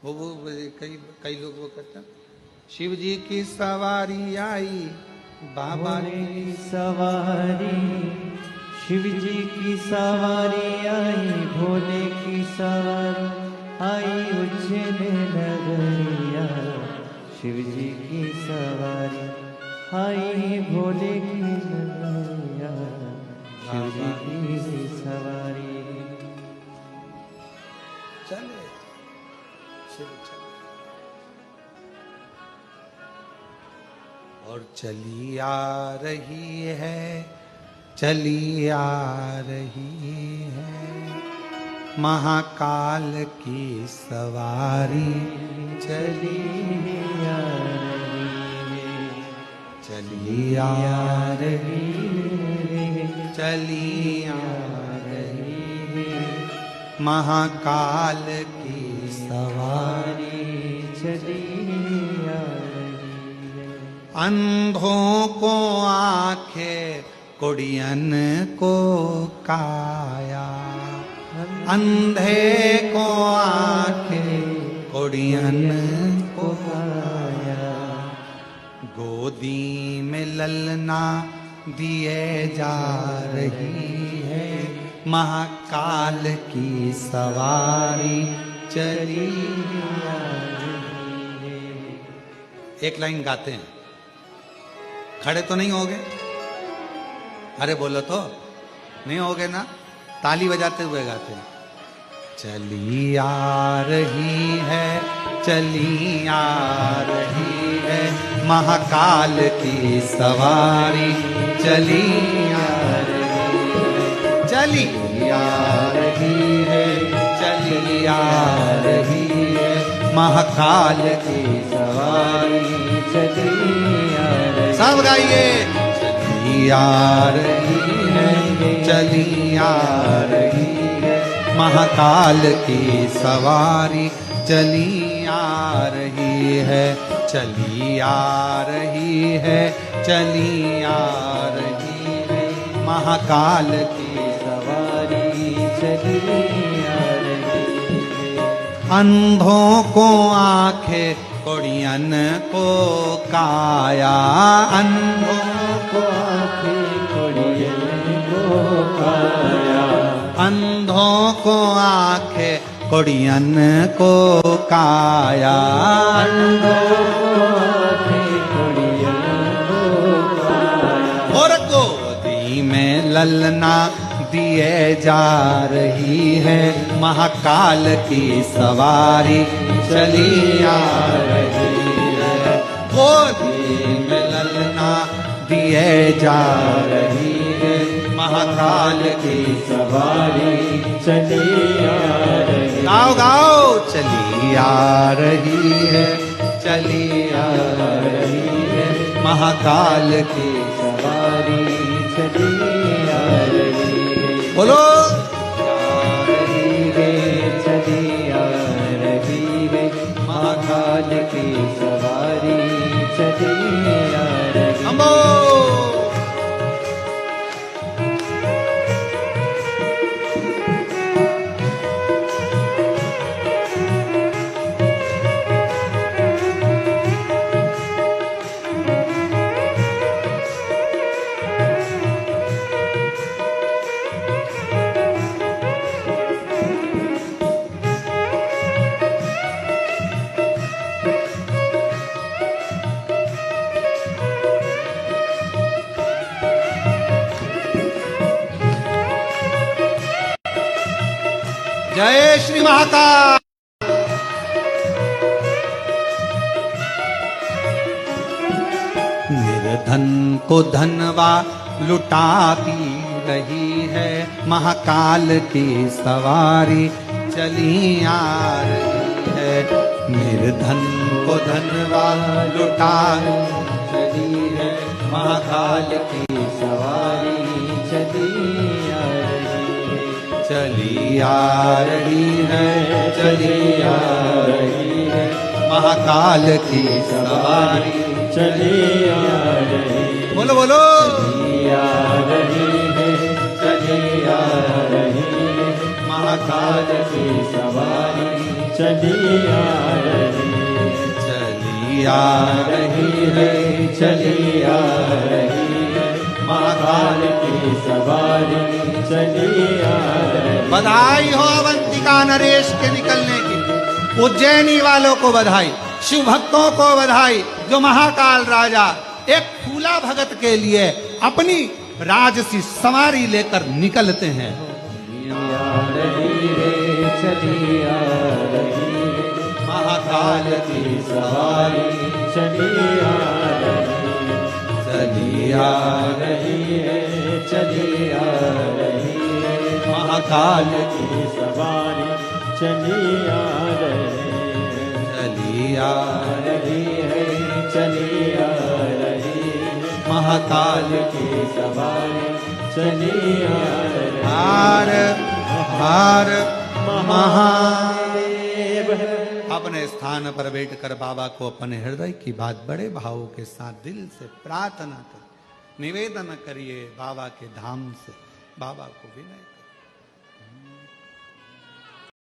वो कई कई लोग वो करते हैं, शिव जी की सवारी आई, बाबा की सवारी, शिव जी की सवारी आई, भोले की सवारी आई, उज्जैन नगरिया। शिव जी की सवारी आई, भोले की नगरिया। शिव जी की सवारी चले शिव चले। और चली आ रही है, चली आ रही है, महाकाल की सवारी चली आ रही है, चली आ रही है, चली आ रही है, महाकाल की सवारी चली आ रही है। अंधों को आंखें, कुड़ियन को काया, अंधे को आंखें, कुड़ियन को काया, गोदी में ललना दिए जा रही है, महाकाल की सवारी चली आ रही है। एक लाइन गाते हैं, खड़े तो नहीं होगे? अरे बोलो तो, नहीं होगे ना? ताली बजाते हुए गाते हैं। चली आ रही है, चली आ रही है, महाकाल की सवारी चली आ रही है, चली आ रही है, चली आ रही है, महाकाल की सवारी चली आ रही। सब गाइए। चली आ रही है, चली आ रही है, महाकाल की सवारी चली आ रही है, चली आ रही है, चली आ रही है, महाकाल की सवारी चली आ रही है। अंधों को आंखें, कुड़ियन को काया, अंधों को आंखें, कुड़ियन को काया, अंधों को आंखें, कुड़ियन को काया, अंधों को आंखें, कुड़ियन को काया। और गोदी में ललना दिए जा रही है, महाकाल की सवारी चली आ रही है, गोदी में ललना दिए जा रही है, महाकाल की सवारी चली आ रही। गाओ गाओ। चली आ रही है, चली आ रही है, महाकाल की सवारी चली आ रही है। बोलो। आ रही है, चली आ रही है, महाकाल की सवारी चली आ रही है। अम्बो। जय श्री महाकाल। निर्धन को धनवा लुटाती रही है, महाकाल की सवारी चली आ रही है, निर्धन को धनवा लुटा रही है, महाकाल की सवारी चली आ रही है। चली आ रही है, चली आ रही है, महाकाल की सवारी चली आ रही है। बोलो बोलो। चली आ रही है, चली आ रही है, महाकाल की सवारी चली आ चली आ रही है, चली आ रही है, महाकाल की सवारी चली आ रही है। बधाई हो अवंतिका नरेश के निकलने की, उज्जैनी वालों को बधाई, शिव भक्तों को बधाई, जो महाकाल राजा एक फूला भगत के लिए अपनी राजसी सवारी लेकर निकलते हैं। आ रही है, चली आ रही है, महाकाल की सवारी चली आ रही है, चली आ रही है, चली आ रही है, महाकाल की सवारी चली आ रही है, चली आ रही है, चली आ रही है, महाकाल की सवारी चली आ रही है। हार हार महादेव। अपने स्थान पर बैठकर बाबा को अपने हृदय की बात बड़े भावों के साथ दिल से प्रार्थना कर निवेदन करिए बाबा के धाम से, बाबा को विनय करिए।